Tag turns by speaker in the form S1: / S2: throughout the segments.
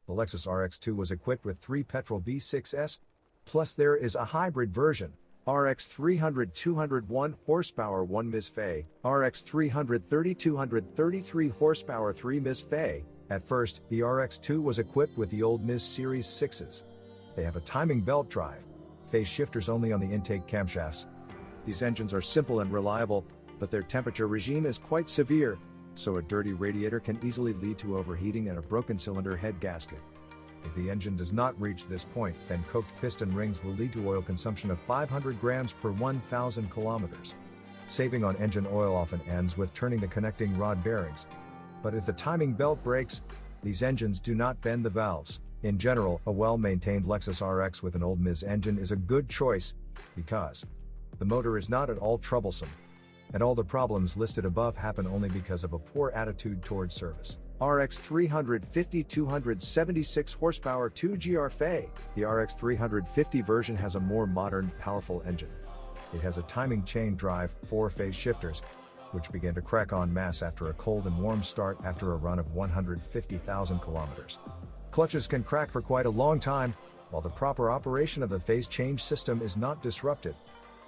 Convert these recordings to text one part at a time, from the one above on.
S1: The Lexus RX2 was equipped with 3 petrol V6s, plus there is a hybrid version, RX 300 201 horsepower 1 Ms. Fay, RX 330 233 horsepower 3 Ms. Fay. At first, the RX2 was equipped with the old Ms. Series 6s. They have a timing belt drive, phase shifters only on the intake camshafts. These engines are simple and reliable, but their temperature regime is quite severe, so a dirty radiator can easily lead to overheating and a broken cylinder head gasket. If the engine does not reach this point, then coaked piston rings will lead to oil consumption of 500 grams per 1,000 kilometers. Saving on engine oil often ends with turning the connecting rod bearings. But if the timing belt breaks, these engines do not bend the valves. In general, a well-maintained Lexus RX with an old Ms. engine is a good choice, because the motor is not at all troublesome, and all the problems listed above happen only because of a poor attitude towards service. RX 350 276 horsepower 2GR Fay. The RX 350 version has a more modern, powerful engine. It has a timing chain drive, 4 phase shifters, which began to crack en masse after a cold and warm start after a run of 150,000 kilometers. Clutches can crack for quite a long time, while the proper operation of the phase change system is not disrupted.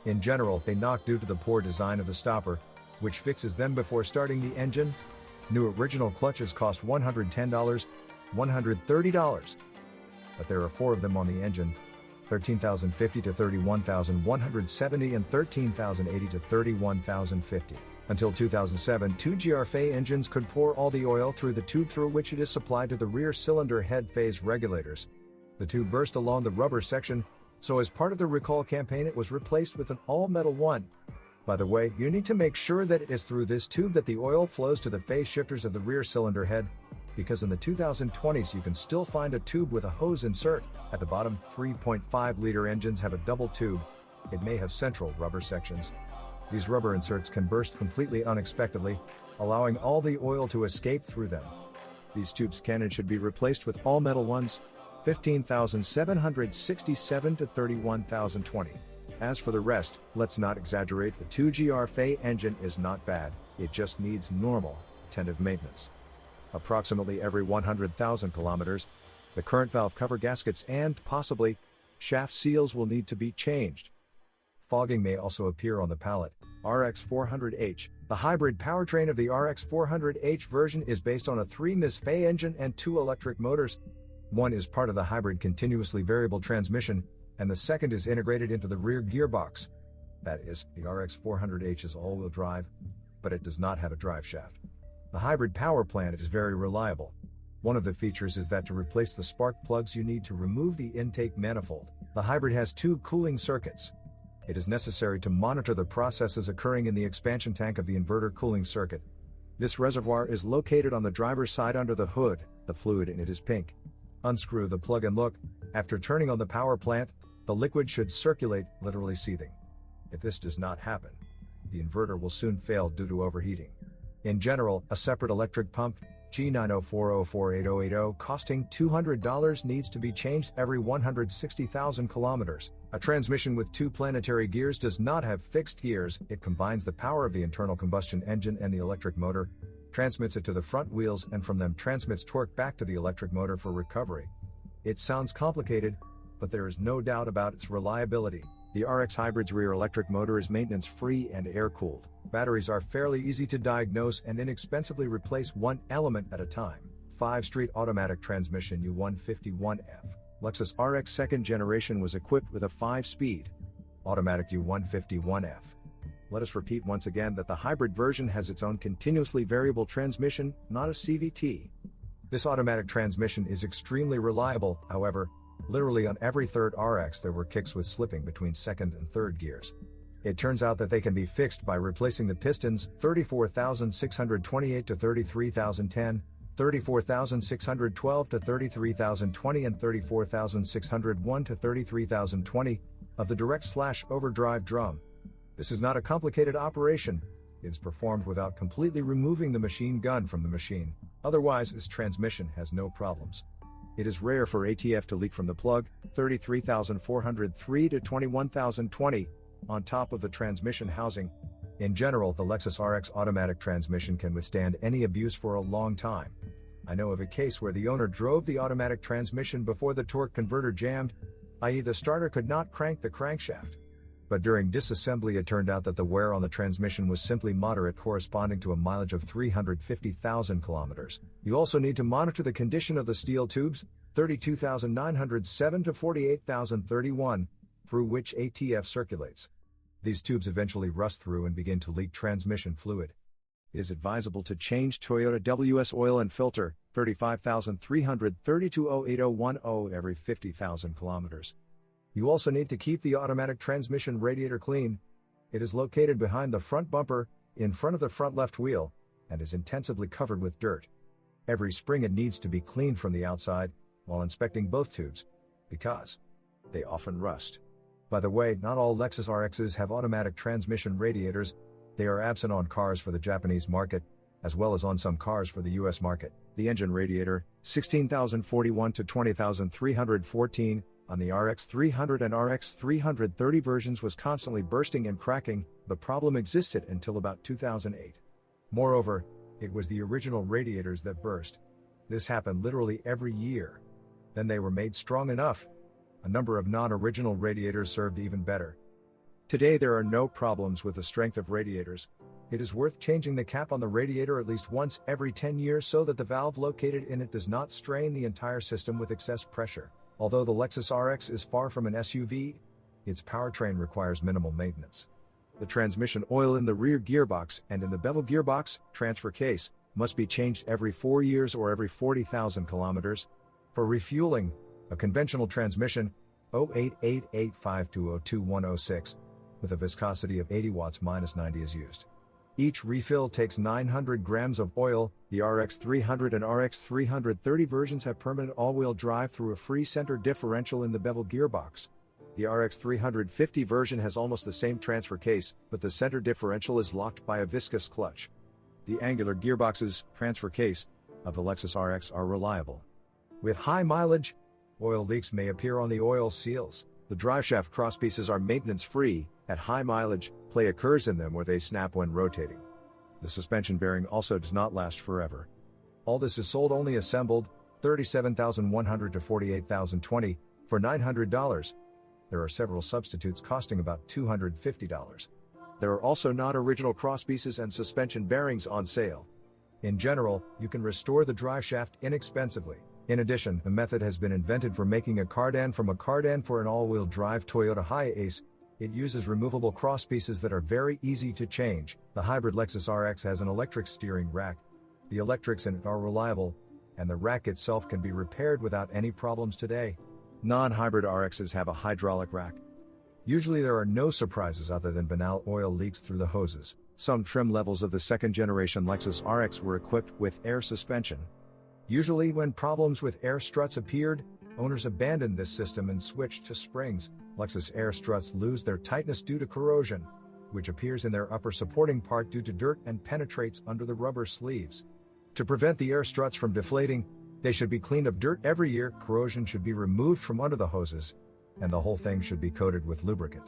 S1: In general, they knock due to the poor design of the stopper, which fixes them before starting the engine. New original clutches cost $110, $130. But there are 4 of them on the engine, 13,050 to 31,170 and 13,080 to 31,050. Until 2007, 2GR Fay engines could pour all the oil through the tube through which it is supplied to the rear cylinder head phase regulators. The tube burst along the rubber section, so as part of the recall campaign it was replaced with an all-metal one. By the way, you need to make sure that it is through this tube that the oil flows to the phase shifters of the rear cylinder head, because in the 2020s you can still find a tube with a hose insert. At the bottom, 3.5-liter engines have a double tube. It may have central rubber sections. These rubber inserts can burst completely unexpectedly, allowing all the oil to escape through them. These tubes can and should be replaced with all-metal ones, 15,767 to 31,020. As for the rest, let's not exaggerate. The 2GR Fay engine is not bad, it just needs normal, attentive maintenance. Approximately every 100,000 kilometers, the current valve cover gaskets and, possibly, shaft seals will need to be changed. Fogging may also appear on the pallet. RX 400h. The hybrid powertrain of the RX 400h version is based on a 3 Ms. Fay engine and 2 electric motors. One is part of the hybrid continuously variable transmission, and the second is integrated into the rear gearbox. That is, the RX 400h is all-wheel drive, but it does not have a drive shaft. The hybrid power plant is very reliable. One of the features is that to replace the spark plugs you need to remove the intake manifold. The hybrid has 2 cooling circuits. It is necessary to monitor the processes occurring in the expansion tank of the inverter cooling circuit. This reservoir is located on the driver's side under the hood. The fluid in it is pink. Unscrew the plug and look. After turning on the power plant, the liquid should circulate, literally seething. If this does not happen, the inverter will soon fail due to overheating. In general, a separate electric pump, G904048080, costing $200 needs to be changed every 160,000 kilometers. A transmission with 2 planetary gears does not have fixed gears. It combines the power of the internal combustion engine and the electric motor, transmits it to the front wheels, and from them transmits torque back to the electric motor for recovery. It sounds complicated, but there is no doubt about its reliability. The RX Hybrid's rear electric motor is maintenance-free and air-cooled. Batteries are fairly easy to diagnose and inexpensively replace one element at a time. 5-street automatic transmission U151F. Lexus RX second generation was equipped with a 5-speed automatic U151F. Let us repeat once again that the hybrid version has its own continuously variable transmission, not a CVT. This automatic transmission is extremely reliable. However, literally on every third RX there were kicks with slipping between second and third gears. It turns out that they can be fixed by replacing the pistons, 34,628 to 33,010, 34,612 to 33,020 and 34,601 to 33,020 of the direct/overdrive drum. This is not a complicated operation. It is performed without completely removing the machine gun from the machine. Otherwise, this transmission has no problems. It is rare for ATF to leak from the plug, 33,403 to 21,020, on top of the transmission housing. In general, the Lexus RX automatic transmission can withstand any abuse for a long time. I know of a case where the owner drove the automatic transmission before the torque converter jammed, i.e. the starter could not crank the crankshaft. But during disassembly it turned out that the wear on the transmission was simply moderate, corresponding to a mileage of 350,000 kilometers. You also need to monitor the condition of the steel tubes, 32,907 to 48,031, through which ATF circulates. These tubes eventually rust through and begin to leak transmission fluid. It is advisable to change Toyota WS oil and filter, 35,332-08010 every 50,000 kilometers. You also need to keep the automatic transmission radiator clean. It is located behind the front bumper, in front of the front left wheel, and is intensively covered with dirt. Every spring it needs to be cleaned from the outside, while inspecting both tubes, because they often rust. By the way, not all Lexus RXs have automatic transmission radiators. They are absent on cars for the Japanese market, as well as on some cars for the US market. The engine radiator, 16,041 to 20,314, on the RX 300 and RX 330 versions was constantly bursting and cracking. The problem existed until about 2008. Moreover, it was the original radiators that burst. This happened literally every year. Then they were made strong enough. A number of non-original radiators served even better. Today there are no problems with the strength of radiators. It is worth changing the cap on the radiator at least once every 10 years so that the valve located in it does not strain the entire system with excess pressure. Although the Lexus RX is far from an SUV, its powertrain requires minimal maintenance. The transmission oil in the rear gearbox and in the bevel gearbox transfer case must be changed every 4 years or every 40,000 kilometers. For refueling, a conventional transmission, 08885202106, with a viscosity of 80 watts minus 90 is used. Each refill takes 900 grams of oil. The RX 300 and RX 330 versions have permanent all-wheel drive through a free center differential in the bevel gearbox. The RX 350 version has almost the same transfer case, but the center differential is locked by a viscous clutch. The angular gearbox's transfer case of the Lexus RX are reliable. With high mileage, oil leaks may appear on the oil seals. The driveshaft crosspieces are maintenance-free. At high mileage, play occurs in them where they snap when rotating. The suspension bearing also does not last forever. All this is sold only assembled, $37,100 to $48,020, for $900. There are several substitutes costing about $250. There are also not original crosspieces and suspension bearings on sale. In general, you can restore the driveshaft inexpensively. In addition, a method has been invented for making a cardan from a cardan for an all-wheel drive Toyota Hiace. It uses removable crosspieces that are very easy to change. The hybrid Lexus RX has an electric steering rack. The electrics in it are reliable, and the rack itself can be repaired without any problems today. Non-hybrid RXs have a hydraulic rack. Usually there are no surprises other than banal oil leaks through the hoses. Some trim levels of the second-generation Lexus RX were equipped with air suspension. Usually when problems with air struts appeared, owners abandoned this system and switched to springs. Lexus air struts lose their tightness due to corrosion, which appears in their upper supporting part due to dirt and penetrates under the rubber sleeves. To prevent the air struts from deflating, they should be cleaned of dirt every year. Corrosion should be removed from under the hoses, and the whole thing should be coated with lubricant.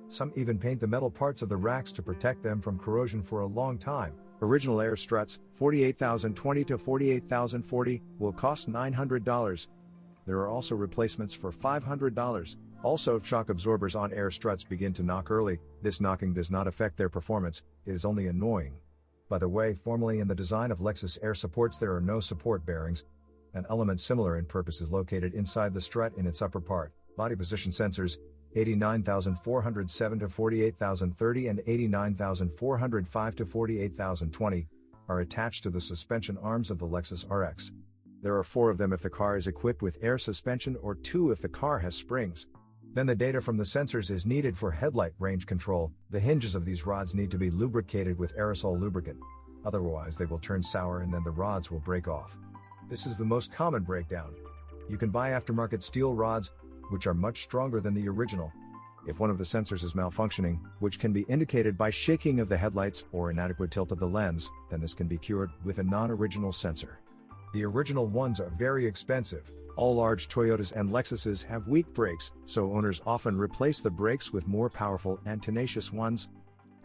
S1: Some even paint the metal parts of the racks to protect them from corrosion for a long time. Original air struts, $48,020 to $48,040, will cost $900. There are also replacements for $500. Also, shock absorbers on air struts begin to knock early. This knocking does not affect their performance, it is only annoying. By the way, formally in the design of Lexus air supports there are no support bearings. An element similar in purpose is located inside the strut in its upper part. Body position sensors, 89,407 to 48,030 and 89,405 to 48,020, are attached to the suspension arms of the Lexus RX. There are 4 of them if the car is equipped with air suspension or 2 if the car has springs. Then the data from the sensors is needed for headlight range control. The hinges of these rods need to be lubricated with aerosol lubricant. Otherwise they will turn sour and then the rods will break off. This is the most common breakdown. You can buy aftermarket steel rods, which are much stronger than the original. If one of the sensors is malfunctioning, which can be indicated by shaking of the headlights or inadequate tilt of the lens, then this can be cured with a non-original sensor. The original ones are very expensive. All large Toyotas and Lexuses have weak brakes, so owners often replace the brakes with more powerful and tenacious ones.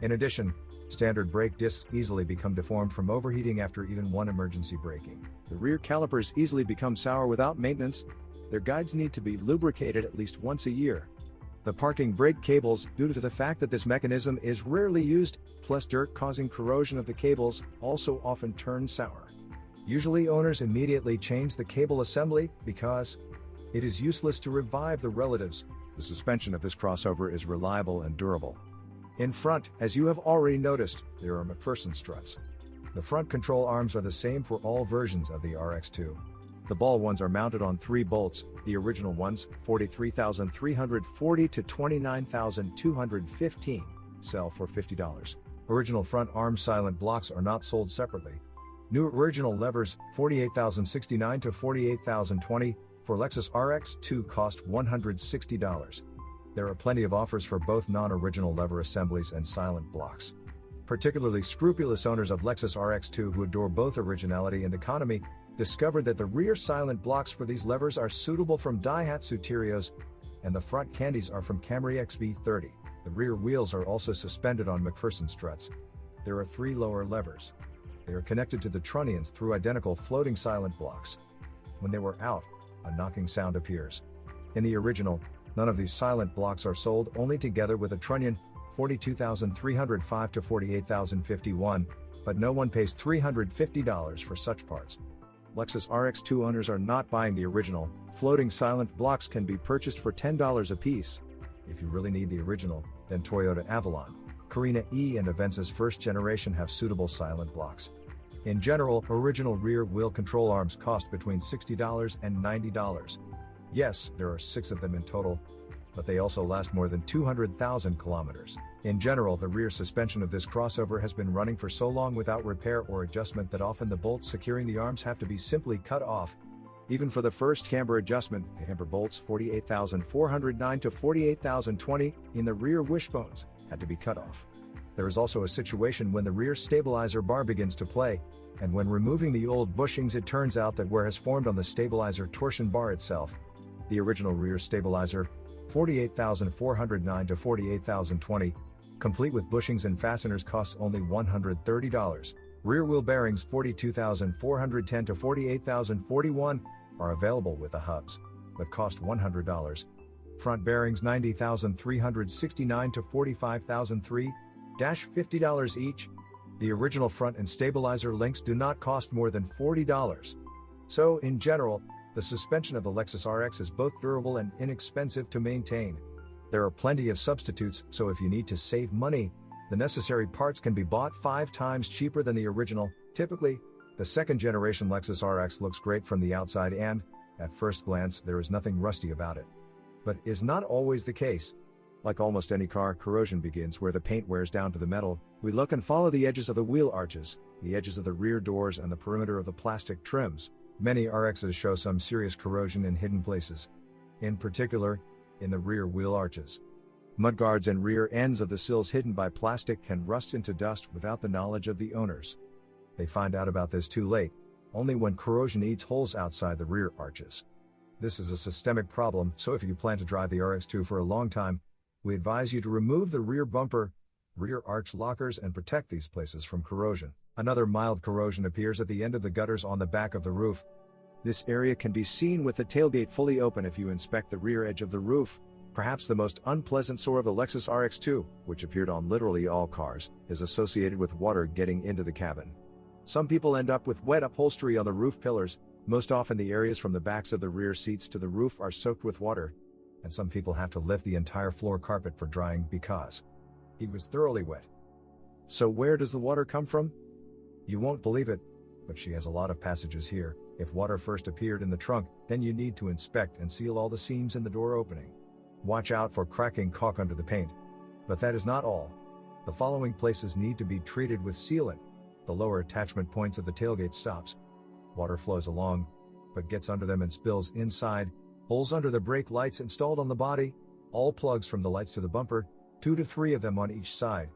S1: In addition, Standard brake discs easily become deformed from overheating after even one emergency braking. The rear calipers easily become sour without maintenance. Their guides need to be lubricated at least once a year. The parking brake cables, due to the fact that this mechanism is rarely used, plus dirt causing corrosion of the cables, also often turn sour. Usually owners immediately change the cable assembly because it is useless to revive the relatives. The suspension of this crossover is reliable and durable. In front, as you have already noticed, there are McPherson struts. The front control arms are the same for all versions of the RX2. The ball ones are mounted on 3 bolts, the original ones, 43,340 to 29,215, sell for $50. Original front arm silent blocks are not sold separately. New original levers, 48,069 to 48,020, for Lexus RX2 cost $160. There are plenty of offers for both non-original lever assemblies and silent blocks. Particularly scrupulous owners of Lexus RX2 who adore both originality and economy discovered that the rear silent blocks for these levers are suitable from Daihatsu Terios, and the front candies are from Camry XB30. The rear wheels are also suspended on McPherson struts. There are 3 lower levers. They are connected to the trunnions through identical floating silent blocks. When they were out, a knocking sound appears. In the original, none of these silent blocks are sold, only together with a trunnion, 42,305 to 48,051, but no one pays $350 for such parts. Lexus RX2 owners are not buying the original. Floating silent blocks can be purchased for $10 a piece. If you really need the original, then Toyota Avalon, Carina E and Avenza's first generation have suitable silent blocks. In general, original rear wheel control arms cost between $60 and $90. Yes, there are 6 of them in total, but they also last more than 200,000 kilometers. In general, the rear suspension of this crossover has been running for so long without repair or adjustment that often the bolts securing the arms have to be simply cut off. Even for the first camber adjustment, the camber bolts 48,409 to 48,020 in the rear wishbones had to be cut off. There is also a situation when the rear stabilizer bar begins to play, and when removing the old bushings it turns out that wear has formed on the stabilizer torsion bar itself. The original rear stabilizer, 48,409 to 48,020, complete with bushings and fasteners, costs only $130. Rear wheel bearings 42,410 to 48,041 are available with the hubs, but cost $100. Front bearings 90,369 to 45,003, $50 each. The original front and stabilizer links do not cost more than $40. So, in general, the suspension of the Lexus RX is both durable and inexpensive to maintain. There are plenty of substitutes, so if you need to save money, the necessary parts can be bought 5 times cheaper than the original. Typically, the second generation Lexus RX looks great from the outside and, at first glance, there is nothing rusty about it. But is not always the case. Like almost any car, corrosion begins where the paint wears down to the metal. We look and follow the edges of the wheel arches, the edges of the rear doors and the perimeter of the plastic trims. Many RXs show some serious corrosion in hidden places. In particular, in the rear wheel arches. Mudguards and rear ends of the sills hidden by plastic can rust into dust without the knowledge of the owners. They find out about this too late, only when corrosion eats holes outside the rear arches. This is a systemic problem, so if you plan to drive the RX2 for a long time, we advise you to remove the rear bumper, rear arch lockers and protect these places from corrosion. Another mild corrosion appears at the end of the gutters on the back of the roof. This area can be seen with the tailgate fully open if you inspect the rear edge of the roof. Perhaps the most unpleasant sore of the Lexus RX2, which appeared on literally all cars, is associated with water getting into the cabin. Some people end up with wet upholstery on the roof pillars. Most often the areas from the backs of the rear seats to the roof are soaked with water, and some people have to lift the entire floor carpet for drying because he was thoroughly wet. So where does the water come from? You won't believe it, but she has a lot of passages here. If water first appeared in the trunk, then you need to inspect and seal all the seams in the door opening. Watch out for cracking caulk under the paint. But that is not all. The following places need to be treated with sealant. The lower attachment points of the tailgate stops. Water flows along, but gets under them and spills inside. Holes under the brake lights installed on the body. All plugs from the lights to the bumper, 2 to 3 of them on each side.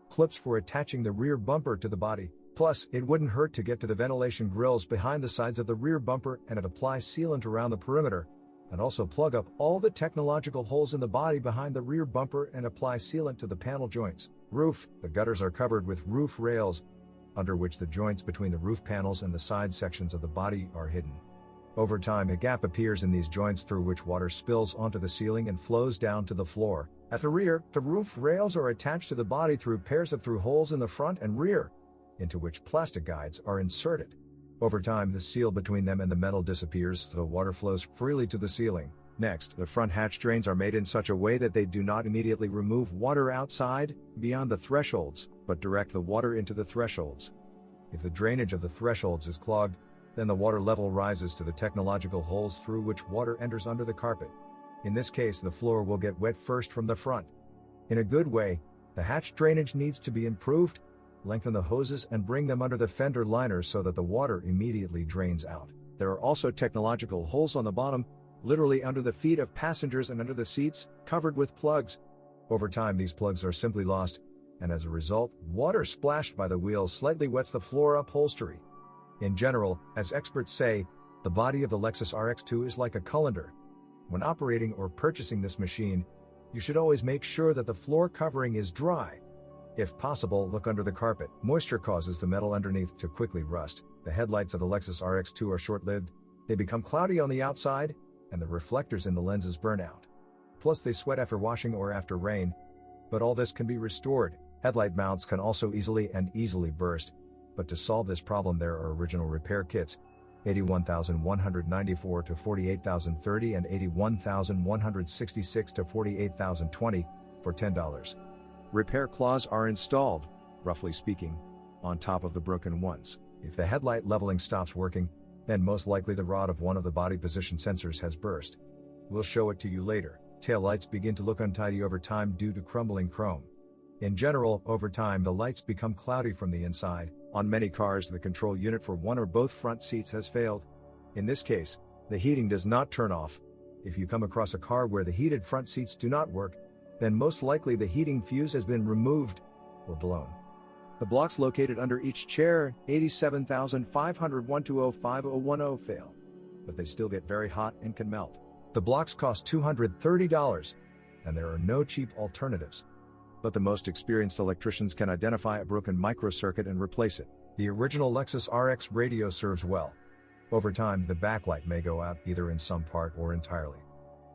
S1: Clips for attaching the rear bumper to the body. Plus, it wouldn't hurt to get to the ventilation grills behind the sides of the rear bumper and apply sealant around the perimeter, and also plug up all the technological holes in the body behind the rear bumper and apply sealant to the panel joints. Roof. The gutters are covered with roof rails, under which the joints between the roof panels and the side sections of the body are hidden. Over time, a gap appears in these joints through which water spills onto the ceiling and flows down to the floor. At the rear, the roof rails are attached to the body through pairs of through-holes in the front and rear, into which plastic guides are inserted. Over time, the seal between them and the metal disappears, so water flows freely to the ceiling. Next, the front hatch drains are made in such a way that they do not immediately remove water outside, beyond the thresholds, but direct the water into the thresholds. If the drainage of the thresholds is clogged, then the water level rises to the technological holes through which water enters under the carpet. In this case, the floor will get wet first from the front. In a good way, the hatch drainage needs to be improved. Lengthen the hoses and bring them under the fender liners so that the water immediately drains out. There are also technological holes on the bottom, literally under the feet of passengers and under the seats, covered with plugs. Over time, these plugs are simply lost, and as a result, water splashed by the wheels slightly wets the floor upholstery. In general, as experts say, the body of the Lexus RX2 is like a colander. When operating or purchasing this machine, you should always make sure that the floor covering is dry. If possible, look under the carpet. Moisture causes the metal underneath to quickly rust. The headlights of the Lexus RX2 are short-lived. They become cloudy on the outside, and the reflectors in the lenses burn out. Plus, they sweat after washing or after rain. But all this can be restored. Headlight mounts can also easily burst. But to solve this problem, there are original repair kits, $81,194 to $48,030 and $81,166 to $48,020 for $10. Repair claws are installed, roughly speaking, on top of the broken ones. If the headlight leveling stops working, then most likely the rod of one of the body position sensors has burst. We'll show it to you later. Tail lights begin to look untidy over time due to crumbling chrome. In general, over time the lights become cloudy from the inside. On many cars, the control unit for one or both front seats has failed. In this case, the heating does not turn off. If you come across a car where the heated front seats do not work, then most likely the heating fuse has been removed or blown. The blocks located under each chair, 87,501 to 05010 fail, but they still get very hot and can melt. The blocks cost $230, and there are no cheap alternatives. But the most experienced electricians can identify a broken microcircuit and replace it. The original Lexus RX radio serves well. Over time, the backlight may go out either in some part or entirely.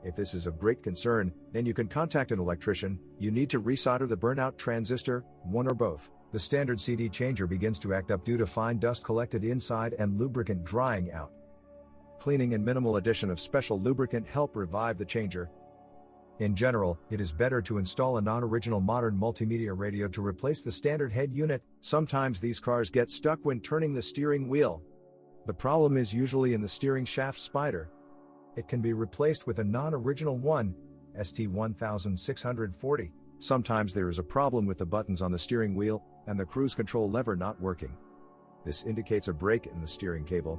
S1: If this is of great concern, then you can contact an electrician. You need to resolder the burnout transistor, one or both. The standard CD changer begins to act up due to fine dust collected inside and lubricant drying out. Cleaning and minimal addition of special lubricant help revive the changer. In general, it is better to install a non-original modern multimedia radio to replace the standard head unit. Sometimes these cars get stuck when turning the steering wheel. The problem is usually in the steering shaft spider. It can be replaced with a non-original one, ST1640. Sometimes there is a problem with the buttons on the steering wheel and the cruise control lever not working. This indicates a break in the steering cable.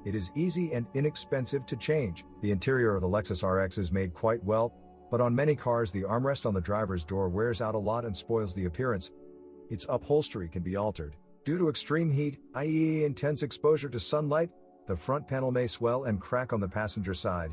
S1: It is easy and inexpensive to change. The interior of the Lexus RX is made quite well, but on many cars the armrest on the driver's door wears out a lot and spoils the appearance. Its upholstery can be altered. Due to extreme heat, i.e. intense exposure to sunlight, the front panel may swell and crack on the passenger side.